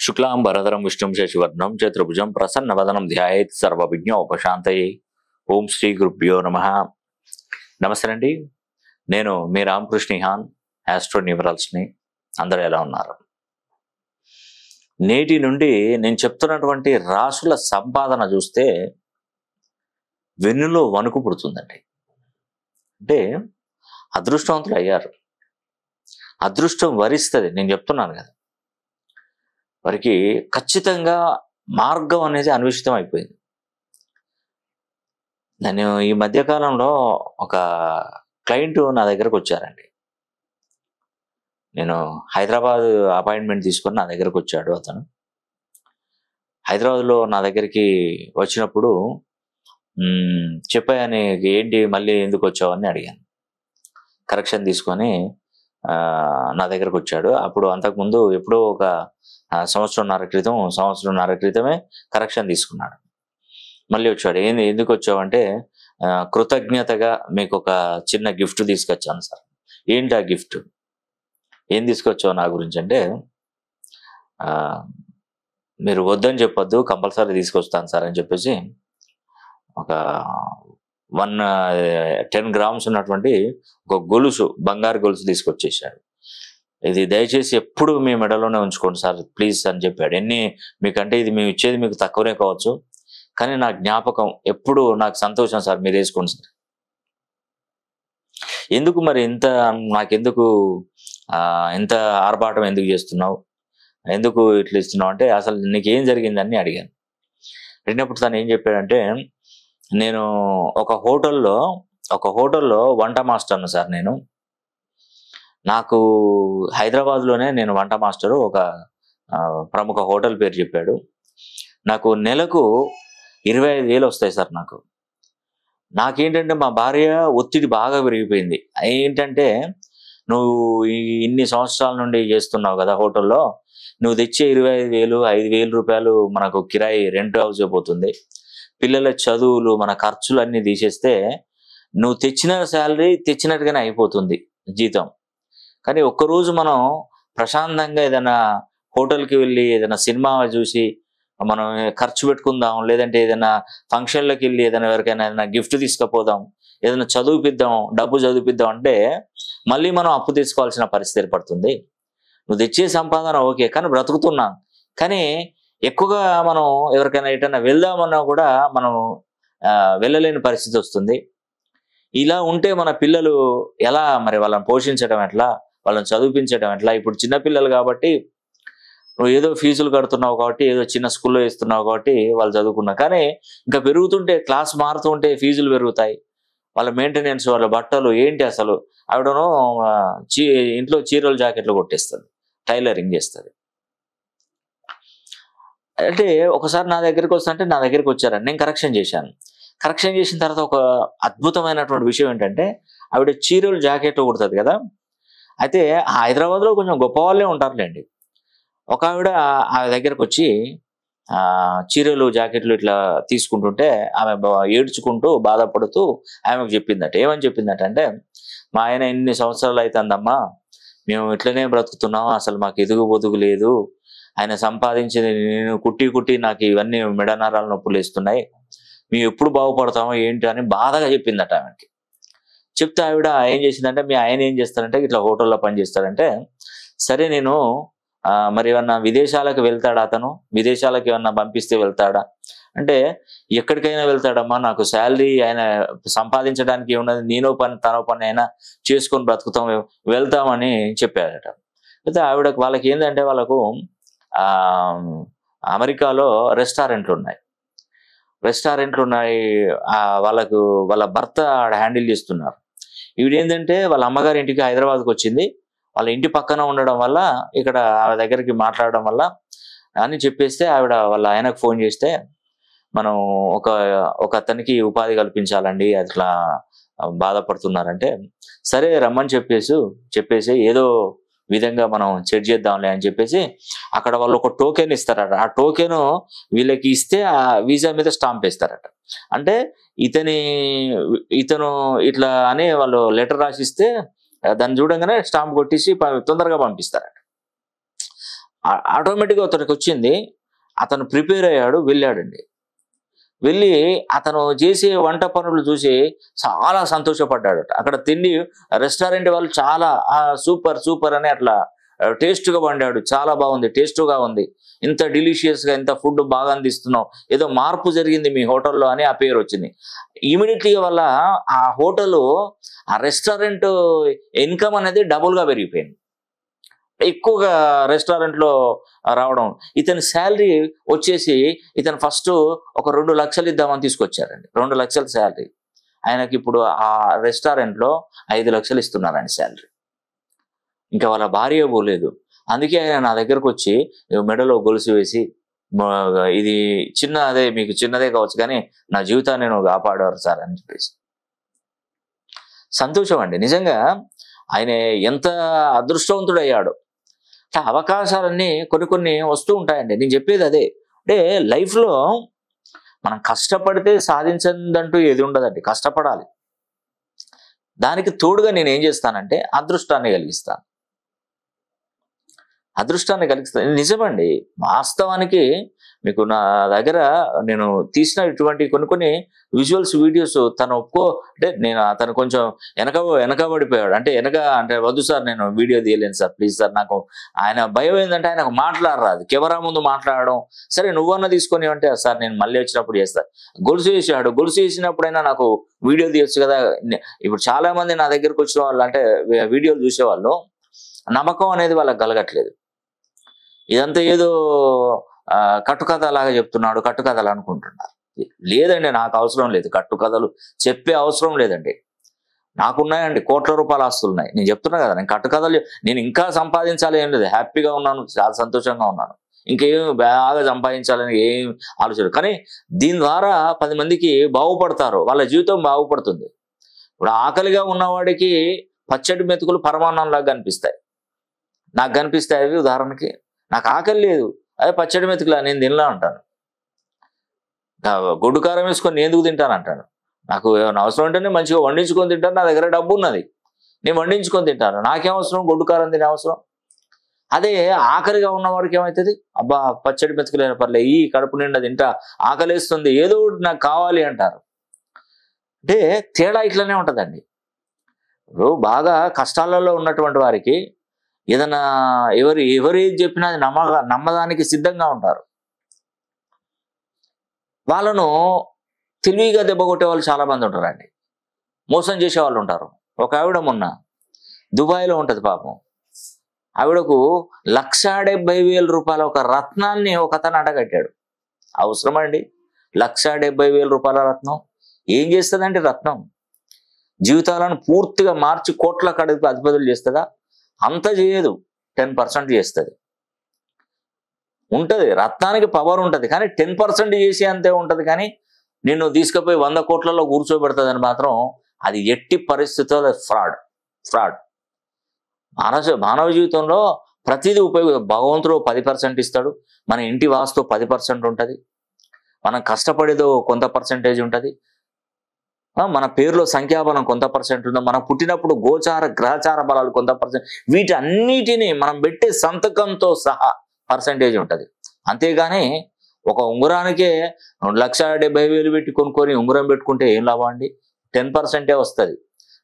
శుక్లాంబరధరం విష్ణుం శశివర్ణం చతుర్భుజం ప్రసన్నవదనం ధ్యాయేత్ సర్వవిజ్ఞోపశాంతయే. ఓం శ్రీ గురుభ్యో నమః. నమస్తే అండి, నేను మీ రామకృష్ణిహాన్, ఆస్ట్రో న్యూమరల్స్ని. అందరూ ఎలా ఉన్నారు? నేటి నుండి నేను చెప్తున్నటువంటి రాశుల సంపాదన చూస్తే వెన్నులో వణుకు పుడుతుందండి. అంటే అదృష్టవంతులు అయ్యారు, అదృష్టం వరిస్తుంది. నేను చెప్తున్నాను కదా, వారికి ఖచ్చితంగా మార్గం అనేది అన్వేషితం అయిపోయింది. నేను ఈ మధ్యకాలంలో ఒక క్లయింట్ నా దగ్గరకు వచ్చారండి. నేను హైదరాబాద్ అపాయింట్మెంట్ తీసుకొని నా దగ్గరకు వచ్చాడు అతను. హైదరాబాద్లో నా దగ్గరికి వచ్చినప్పుడు చెప్పాయని, ఏంటి మళ్ళీ ఎందుకు వచ్చావు అని అడిగాను. కరెక్షన్ తీసుకొని నా దగ్గరకు వచ్చాడు. అప్పుడు అంతకుముందు ఎప్పుడో ఒక సంవత్సరంన్నర క్రితమే కరెక్షన్ తీసుకున్నాడు. మళ్ళీ వచ్చాడు. ఎందుకు వచ్చావంటే, కృతజ్ఞతగా మీకు ఒక చిన్న గిఫ్ట్ తీసుకొచ్చాను సార్. ఏంటి ఆ గిఫ్ట్, ఏం తీసుకొచ్చావు నా గురించి అంటే, మీరు వద్దని చెప్పొద్దు, కంపల్సరీ తీసుకొస్తాను సార్ అని చెప్పేసి ఒక 10 గ్రామ్స్ ఉన్నటువంటి ఒక గొలుసు, బంగారు గొలుసు తీసుకొచ్చేసాడు. ఇది దయచేసి ఎప్పుడు మీ మెడలోనే ఉంచుకోండి సార్ ప్లీజ్ అని చెప్పాడు. మీకంటే ఇది మేము ఇచ్చేది మీకు తక్కువనే కావచ్చు, కానీ నా జ్ఞాపకం ఎప్పుడు నాకు సంతోషం సార్, మీరు వేసుకోండి సార్. ఎందుకు మరి నాకెందుకు ఇంత ఆర్భాటం ఎందుకు చేస్తున్నావు, ఎందుకు ఇట్లా ఇస్తున్నావు అంటే, అసలు నీకేం జరిగిందని అడిగాను. అడిగినప్పుడు తను ఏం చెప్పాడంటే, నేను ఒక హోటల్లో వంట మాస్టర్ను సార్. నాకు హైదరాబాద్లోనే నేను వంట మాస్టరు. ఒక ప్రముఖ హోటల్ పేరు చెప్పాడు. నాకు నెలకు 25,000 వస్తాయి సార్. నాకేంటంటే మా భార్య ఒత్తిడి బాగా పెరిగిపోయింది. ఏంటంటే, నువ్వు ఇన్ని సంవత్సరాల నుండి చేస్తున్నావు కదా హోటల్లో, నువ్వు తెచ్చే 25,000, 5,000 రూపాయలు మనకు కిరాయి రెంట్ హౌస్ అయిపోతుంది. పిల్లల చదువులు, మన ఖర్చులు అన్నీ తీసేస్తే నువ్వు తెచ్చిన శాలరీ తెచ్చినట్టుగానే అయిపోతుంది జీతం. కానీ ఒక్కరోజు మనం ప్రశాంతంగా ఏదైనా హోటల్కి వెళ్ళి ఏదైనా సినిమా చూసి మనం ఖర్చు పెట్టుకుందాం, లేదంటే ఏదైనా ఫంక్షన్లోకి వెళ్ళి ఎవరికైనా ఏదైనా గిఫ్ట్ తీసుకుపోదాం, ఏదైనా డబ్బు చదివిద్దాం అంటే మళ్ళీ మనం అప్పు తీసుకోవాల్సిన పరిస్థితి ఏర్పడుతుంది. నువ్వు తెచ్చే సంపాదన ఓకే, కానీ బ్రతుకుతున్నాం. కానీ ఎక్కువగా మనం ఎవరికైనా ఎటైనా వెళ్దామన్నా కూడా మనం వెళ్ళలేని పరిస్థితి వస్తుంది. ఇలా ఉంటే మన పిల్లలు ఎలా, మరి వాళ్ళని పోషించడం ఎట్లా, వాళ్ళని చదివించడం ఎట్లా? ఇప్పుడు చిన్నపిల్లలు కాబట్టి నువ్వు ఏదో ఫీజులు కడుతున్నావు కాబట్టి, ఏదో చిన్న స్కూల్లో వేస్తున్నావు కాబట్టి వాళ్ళు చదువుకున్నా, కానీ ఇంకా పెరుగుతుంటే, క్లాస్ మారుతుంటే ఫీజులు పెరుగుతాయి. వాళ్ళ మెయింటెనెన్స్, వాళ్ళ బట్టలు ఏంటి అసలు. ఆవిడను ఇంట్లో చీరలు జాకెట్లు కొట్టేస్తుంది, టైలరింగ్ చేస్తుంది. అంటే ఒకసారి నా దగ్గరికి వస్తుంటే నా దగ్గరికి వచ్చారని నేను కరెక్షన్ చేశాను. కరెక్షన్ చేసిన తర్వాత ఒక అద్భుతమైనటువంటి విషయం ఏంటంటే, ఆవిడ చీరలు జాకెట్లు కుడుతుంది కదా. అయితే హైదరాబాద్లో కొంచెం గొప్ప వాళ్ళే ఉంటారులేండి. ఒక ఆవిడ ఆ దగ్గరకు వచ్చి చీరలు జాకెట్లు ఇట్లా తీసుకుంటుంటే ఆమె ఏడ్చుకుంటూ బాధపడుతూ ఆమెకు చెప్పిందట. ఏమని చెప్పిందట అంటే, మా ఆయన ఎన్ని సంవత్సరాలు అవుతుందమ్మా, మేము ఇట్లనే బ్రతుకుతున్నాం, అసలు మాకు ఎదుగు బొదుగు లేదు. ఆయన సంపాదించింది నేను కుట్టి నాకు ఇవన్నీ మెడనరాల నొప్పులు వేస్తున్నాయి, మేము ఎప్పుడు బాగుపడతామో ఏంటి అని బాధగా చెప్పిందట ఆమెకి. చెప్తే ఆవిడ ఏం చేసిందంటే, మీ ఆయన ఏం చేస్తారంటే ఇట్లా హోటల్లో పనిచేస్తారంటే, సరే నేను మరి ఏమన్నా విదేశాలకు వెళ్తాడా, అతను విదేశాలకు ఏమన్నా పంపిస్తే వెళ్తాడా అంటే, ఎక్కడికైనా వెళ్తాడమ్మా, నాకు శాలరీ ఆయన సంపాదించడానికి ఏమున్నది, నేనో పని తనో పని అయినా చేసుకొని బ్రతుకుతాం, వెళ్తామని చెప్పారట. అయితే వాళ్ళకి ఏంటంటే, వాళ్ళకు అమెరికాలో రెస్టారెంట్లు ఉన్నాయి. వాళ్ళకు వాళ్ళ భర్త హ్యాండిల్ చేస్తున్నారు. ఈవిడేంటంటే వాళ్ళ అమ్మగారి ఇంటికి హైదరాబాద్కి వచ్చింది. వాళ్ళ ఇంటి పక్కన ఉండడం వల్ల, ఇక్కడ ఆవిడ దగ్గరికి మాట్లాడడం వల్ల అని చెప్పేస్తే, ఆవిడ వాళ్ళ ఆయనకు ఫోన్ చేస్తే, మనం ఒక అతనికి ఉపాధి కల్పించాలండి, అట్లా బాధపడుతున్నారంటే, సరే రమ్మని చెప్పేసి ఏదో విధంగా మనం చెక్ చేద్దాంలే అని చెప్పేసి అక్కడ వాళ్ళు ఒక టోకెన్ ఇస్తారట. ఆ టోకెన్ వీళ్ళకి ఇస్తే ఆ వీసా మీద స్టాంప్ వేస్తారట. అంటే ఇతను ఇట్లా అని వాళ్ళు లెటర్ రాసిస్తే దాన్ని చూడంగానే స్టాంప్ కొట్టేసి తొందరగా పంపిస్తారట. ఆటోమేటిక్గా అతనికి వచ్చింది. అతను ప్రిపేర్ అయ్యాడు, వెళ్ళాడండి. వెళ్ళి అతను చేసే వంట పనులు చూసి చాలా సంతోషపడ్డాడట. అక్కడ తిండి రెస్టారెంట్ వాళ్ళు చాలా సూపర్ సూపర్ అని అట్లా టేస్ట్గా వండాడు, చాలా బాగుంది, టేస్ట్గా ఉంది, ఇంత డెలిషియస్గా ఇంత ఫుడ్ బాగా అందిస్తున్నావు, ఏదో మార్పు జరిగింది మీ హోటల్లో అని ఆ పేరు వచ్చింది. ఇమీడియట్లీ వల్ల ఆ హోటల్, ఆ రెస్టారెంట్ ఇన్కమ్ అనేది డబుల్గా పెరిగిపోయింది. ఎక్కువగా రెస్టారెంట్లో రావడం. ఇతని శాలరీ వచ్చేసి ఇతను ఫస్ట్ ఒక 2 లక్షలు ఇద్దామని తీసుకొచ్చారండి. 2 లక్షల శాలరీ. ఆయనకి ఇప్పుడు ఆ రెస్టారెంట్లో 5 లక్షలు ఇస్తున్నారండి శాలరీ. ఇంకా వాళ్ళ భార్య పోలేదు. అందుకే ఆయన నా దగ్గరకు వచ్చి మెడలో గొలుసు వేసి, ఇది అదే మీకు చిన్నదే కావచ్చు కానీ నా జీవితాన్ని నువ్వు కాపాడారు సార్ అని చెప్పేసి. సంతోషం అండి. నిజంగా ఆయన ఎంత అదృష్టవంతుడయ్యాడు. అవకాశాలన్నీ కొన్ని వస్తూ ఉంటాయండి. నేను చెప్పేది అదే. అంటే లైఫ్లో మనం కష్టపడితే సాధించదంటూ ఏది ఉండదండి. కష్టపడాలి. దానికి తోడుగా నేను ఏం చేస్తానంటే అదృష్టాన్ని కలిగిస్తాను. నిజమండి. వాస్తవానికి మీకు నా దగ్గర నేను తీసిన ఇటువంటి కొన్ని విజువల్స్, వీడియోస్ తను అంటే నేను అతను కొంచెం వెనకబడిపోయాడు. అంటే వద్దు సార్, నేను వీడియో తీయలేను సార్, ప్లీజ్ సార్. నాకు ఆయన భయం ఏంటంటే ఆయనకు మాట్లాడరాదు, కెమెరా ముందు మాట్లాడడం. సరే నువ్వన్నా తీసుకొని అంటే, సార్ నేను మళ్ళీ వచ్చినప్పుడు చేస్తాను. గొలుసు వేసాడు. గొలుసు వేసినప్పుడైనా నాకు వీడియో తీయొచ్చు కదా. ఇప్పుడు చాలా మంది నా దగ్గరకు వచ్చిన వాళ్ళు, అంటే వీడియోలు చూసేవాళ్ళు, నమ్మకం అనేది వాళ్ళకి కలగట్లేదు. ఇదంతా ఏదో కట్టుకథ లాగా చెప్తున్నాడు, కట్టుకథలు అనుకుంటున్నారు. లేదండి, నాకు అవసరం లేదు, కట్టుకథలు చెప్పే అవసరం లేదండి. నాకున్నాయండి, కోట్ల రూపాయల ఆస్తులు ఉన్నాయి. నేను చెప్తున్నా కదా, నేను కట్టుకథలు నేను ఇంకా సంపాదించాలి ఏం లేదు. హ్యాపీగా ఉన్నాను, చాలా సంతోషంగా ఉన్నాను. ఇంకేం బాగా సంపాదించాలని ఏం ఆలోచన. కానీ దీని ద్వారా 10 మందికి బాగుపడతారు, వాళ్ళ జీవితం బాగుపడుతుంది. ఇప్పుడు ఆకలిగా ఉన్నవాడికి పచ్చడి మెతుకులు పరమాన్నంలాగా కనిపిస్తాయి. నాకు కనిపిస్తాయి అవి. ఉదాహరణకి నాకు ఆకలి లేదు, అదే పచ్చడి మెతుకులా నేను తినలా అంటాను. గొడ్డు కారం వేసుకొని నేను ఎందుకు తింటాను అంటాను. నాకు ఏమైనా అవసరం ఉంటేనే మంచిగా వండించుకొని తింటాను. నా దగ్గర డబ్బు ఉన్నది, నేను వండించుకొని తింటాను. నాకేం అవసరం గొడ్డు కారం తినే అవసరం. అదే ఆకలిగా ఉన్నవాడికి ఏమవుతుంది, అబ్బా పచ్చడి మెతుకులైన పర్లే, ఈ కడుపు నిండా తింటా, ఆకలిస్తుంది, ఏదో ఒకటి నాకు కావాలి అంటారు. అంటే తేడా ఇట్లనే ఉంటుందండి. ఇప్పుడు బాగా కష్టాలలో ఉన్నటువంటి వారికి ఏదైనా ఎవరు ఏది చెప్పినా అది నమ్మదానికి సిద్ధంగా ఉంటారు. వాళ్ళను తెలివిగా దెబ్బ కొట్టే వాళ్ళు చాలా మంది ఉంటారండి. మోసం చేసే వాళ్ళు ఉంటారు. ఒక ఆవిడ మొన్న దుబాయ్లో ఉంటుంది పాపం. ఆవిడకు 1,70,000 రూపాయల ఒక రత్నాన్ని ఒక అతను అటగట్టాడు. అవసరమండి 1,70,000 రూపాయల రత్నం? ఏం చేస్తుందండి రత్నం? జీవితాలను పూర్తిగా మార్చి కోట్ల కడుపు అధిపతులు చేస్తుందా? అంత చేయదు, 10% చేస్తుంది. ఉంటుంది, రత్నానికి పవర్ ఉంటుంది, కానీ 10% చేసి అంతే ఉంటుంది. కానీ నిన్ను తీసుకుపోయి 100 కోట్లలో కూర్చోబెడుతుందని మాత్రం అది ఎట్టి పరిస్థితుల్లో ఫ్రాడ్. మానవ జీవితంలో ప్రతిదీ భగవంతుడు 10% ఇస్తాడు. మన ఇంటి వాస్తు 10% ఉంటుంది. మనం కష్టపడేదో కొంత పర్సెంటేజ్ ఉంటుంది. మన పేరులో సంఖ్యాబలం కొంత పర్సెంట్ ఉందో, మనం పుట్టినప్పుడు గోచార గ్రహచార బలాలు కొంత పర్సెంట్, వీటన్నిటిని మనం పెట్టే సంతకంతో సహా పర్సెంటేజ్ ఉంటుంది. అంతేగాని ఒక ఉంగరానికే 1,70,000 పెట్టి కొనుక్కొని ఉంగరం పెట్టుకుంటే ఏం లాభం అండి? 10% వస్తుంది.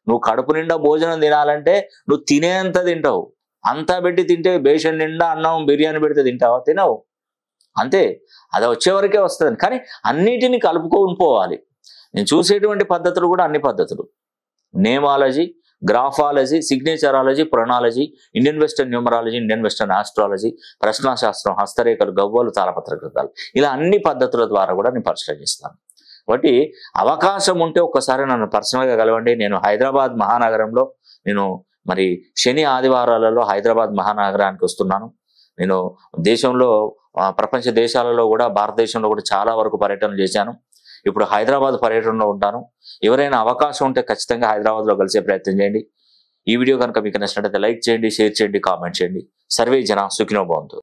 నువ్వు కడుపు నిండా భోజనం తినాలంటే నువ్వు తినేంత తింటావు. అంతా పెట్టి తింటే బేషన్ నిండా అన్నం బిర్యానీ పెడితే తింటావా? తినవు. అంతే, అది వచ్చేవరకే వస్తుంది. కానీ అన్నిటిని కలుపుకొని పోవాలి. నేను చూసేటువంటి పద్ధతులు కూడా అన్ని పద్ధతులు: నేమాలజీ, గ్రాఫాలజీ, సిగ్నేచరాలజీ, ప్రొనాలజీ, Indian western numerology, Indian western astrology, ప్రశ్నాశాస్త్రం, హస్తరేఖలు, గవ్వలు, తాళపత్ర కృతాలు, ఇలా అన్ని పద్ధతుల ద్వారా కూడా నేను పరిశీలన చేస్తాను. కాబట్టి అవకాశం ఉంటే ఒక్కసారి నన్ను పర్సనల్గా కలవండి. నేను హైదరాబాద్ మహానగరంలో, నేను మరి శని ఆదివారాలలో హైదరాబాద్ మహానగరానికి వస్తున్నాను. నేను దేశంలో, ప్రపంచ దేశాలలో కూడా, భారతదేశంలో కూడా చాలా వరకు పర్యటన చేశాను. ఇప్పుడు హైదరాబాద్ పర్యటనలో ఉంటాను. ఎవరైనా అవకాశం ఉంటే ఖచ్చితంగా హైదరాబాద్లో కలిసే ప్రయత్నం చేయండి. ఈ వీడియో కనుక మీకు నచ్చినట్లయితే లైక్ చేయండి, షేర్ చేయండి, కామెంట్ చేయండి. సర్వే జన సుఖినో భవంతు.